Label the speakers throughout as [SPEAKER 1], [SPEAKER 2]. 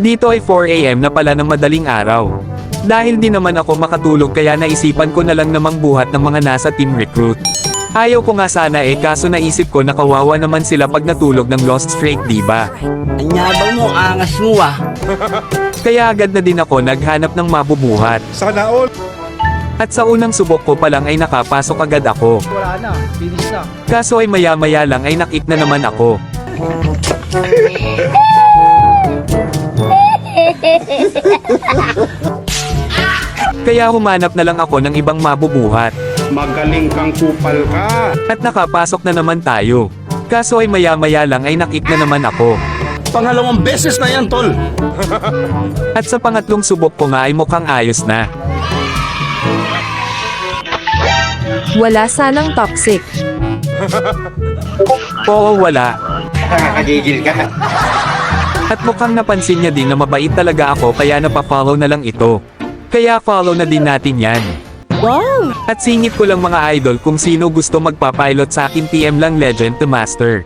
[SPEAKER 1] Dito ay 4 AM na pala ng madaling araw. Dahil di naman ako makatulog kaya naisipan ko na lang namang buhat ng mga nasa team recruit. Ayaw ko nga sana kaso naisip ko na kawawa naman sila pag natulog ng lost streak diba?
[SPEAKER 2] Anyabang mo, angas mo
[SPEAKER 1] Kaya agad na din ako naghanap ng mabubuhat.
[SPEAKER 3] Sana all.
[SPEAKER 1] At sa unang subok ko pa lang ay nakapasok agad ako.
[SPEAKER 4] Wala na, finish na.
[SPEAKER 1] Kaso ay maya-maya lang ay nakik na naman ako. Kaya humanap na lang ako ng ibang mabubuhat.
[SPEAKER 3] Magaling kang kupal ka.
[SPEAKER 1] At nakapasok na naman tayo. Kaso ay maya-maya lang ay nakik na naman ako.
[SPEAKER 2] Pangalawang beses na yan, tol.
[SPEAKER 1] At sa pangatlong subok ko nga ay mukhang ayos na.
[SPEAKER 5] Wala sanang toxic.
[SPEAKER 1] Oo, wala.
[SPEAKER 3] Nakakagigil ka.
[SPEAKER 1] At mukhang napansin niya din na mabait talaga ako kaya napafollow na lang ito. Kaya follow na din natin yan.
[SPEAKER 5] Wow!
[SPEAKER 1] At singit ko lang mga idol kung sino gusto magpapilot sa akin PM lang Legend to Master.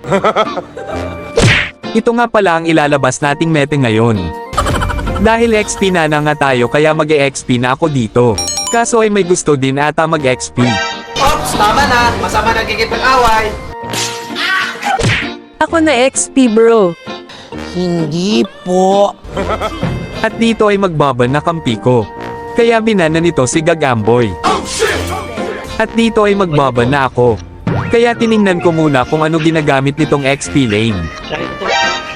[SPEAKER 1] Ito nga pala ang ilalabas nating mete ngayon. Dahil XP na nga tayo kaya mag-XP na ako dito. Kaso ay may gusto din ata mag-XP.
[SPEAKER 4] Ops, tama na. Masama nagkikipag-away.
[SPEAKER 5] Ako na XP bro.
[SPEAKER 2] Hindi po.
[SPEAKER 1] At dito ay magbaban na kampi ko. Kaya binana nito si Gagamboy. At dito ay magbaban na ako. Kaya tiningnan ko muna kung ano ginagamit nitong XP lane.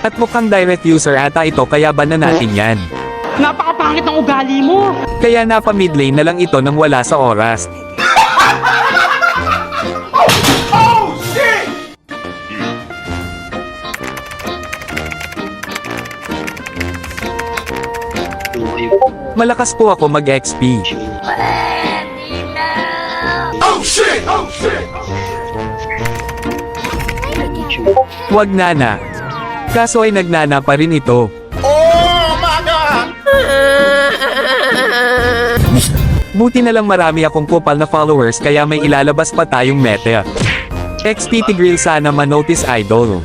[SPEAKER 1] At mukhang direct user ata ito kaya ban na natin yan.
[SPEAKER 4] Napakapangit ng ugali mo.
[SPEAKER 1] Kaya napa mid lane na lang ito nang wala sa oras. Malakas po ako mag-XP. Wag nana. Kaso ay nagnana pa rin ito. Buti na lang marami akong kupal na followers kaya may ilalabas pa tayong meta. XP Tigril sana ma-notice idol.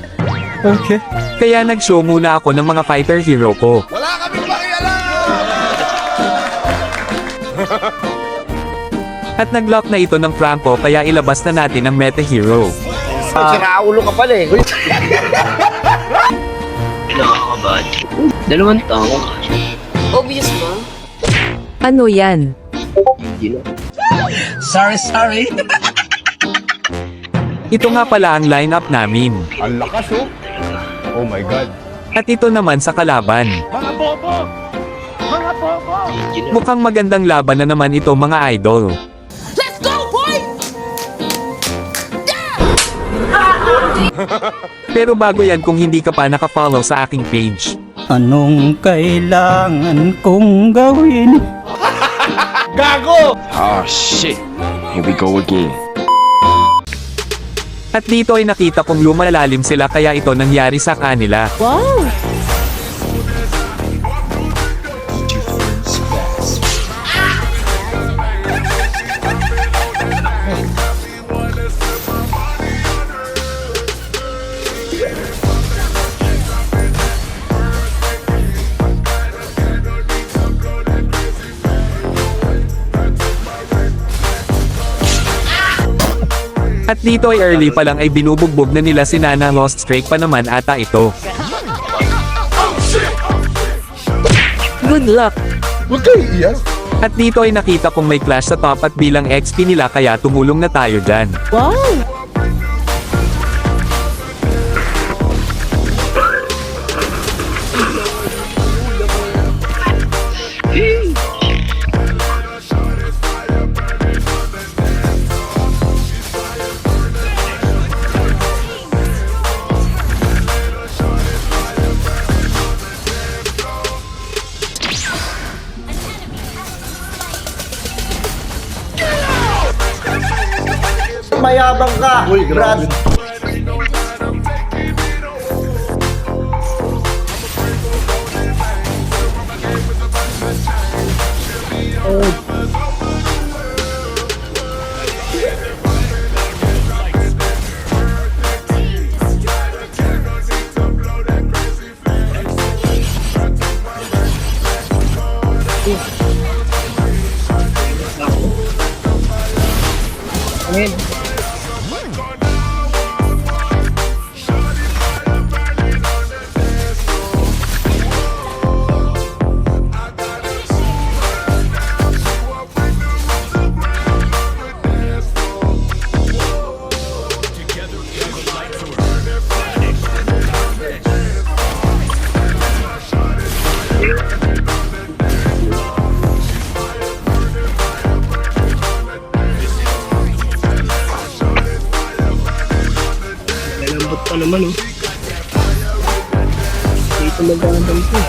[SPEAKER 1] Okay. Kaya nag-show muna ako ng mga fighter hero ko.
[SPEAKER 3] Wala kaming pakialam.
[SPEAKER 1] At nag-lock na ito ng Franco kaya ilabas na natin ang meta hero.
[SPEAKER 2] Sinaulo ka pala
[SPEAKER 6] Nakakabad. Dalawang tao.
[SPEAKER 5] Obvious ba? Ano yan?
[SPEAKER 2] Sorry.
[SPEAKER 1] Ito nga pala ang lineup namin.
[SPEAKER 3] Ang lakas oh. Oh my God.
[SPEAKER 1] At ito naman sa kalaban.
[SPEAKER 3] Mga bobo. Mga bobo.
[SPEAKER 1] Mukhang magandang laban na naman ito mga idol.
[SPEAKER 5] Let's go boy!
[SPEAKER 1] Pero bago yan kung hindi ka pa nakafollow sa aking page.
[SPEAKER 7] Anong kailangan kong gawin?
[SPEAKER 3] Gago!
[SPEAKER 6] Oh shit. Here we go again.
[SPEAKER 1] At dito ay nakita kong lumalalim sila kaya ito nangyari sa kanila.
[SPEAKER 5] Wow!
[SPEAKER 1] At dito ay early pa lang ay binubugbog na nila si Nana Lost Streak pa naman ata ito.
[SPEAKER 5] Good luck!
[SPEAKER 3] Huwag kayo iiyak.
[SPEAKER 1] At dito ay nakita kong may clash sa top at bilang XP nila kaya tumulong na tayo dyan.
[SPEAKER 5] Wow!
[SPEAKER 2] Mayabang ka, Brad.
[SPEAKER 6] Malambot pa naman, oh. Dito magandang to.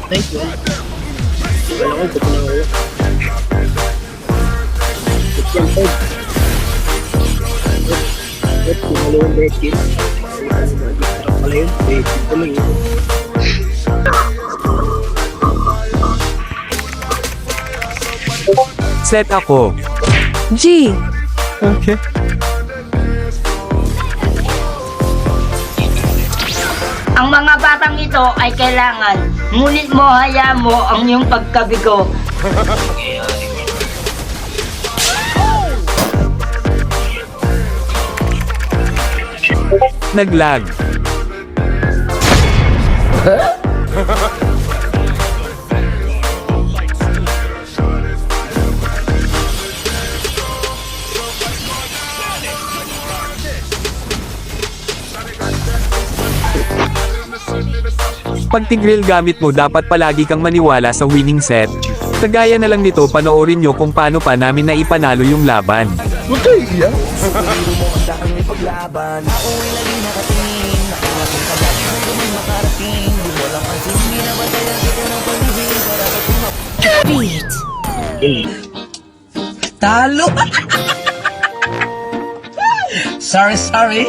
[SPEAKER 6] Thank you. Wala ko ito na ako. It's yung food. It's yung malawang bacon. Sarap pala yun. Bacon ko lang yun.
[SPEAKER 1] Set ako.
[SPEAKER 5] G.
[SPEAKER 1] Okay.
[SPEAKER 8] Ang mga batang ito ay kailangan, ngunit mo hayaan mo ang iyong pagkabigo.
[SPEAKER 1] Naglag. Pag tigrill gamit mo, dapat palagi kang maniwala sa winning set. Kagaya na lang nito, panoorin nyo kung paano pa namin naipanalo yung laban.
[SPEAKER 3] Huwag kayo iiyak.
[SPEAKER 2] Talo! Sorry.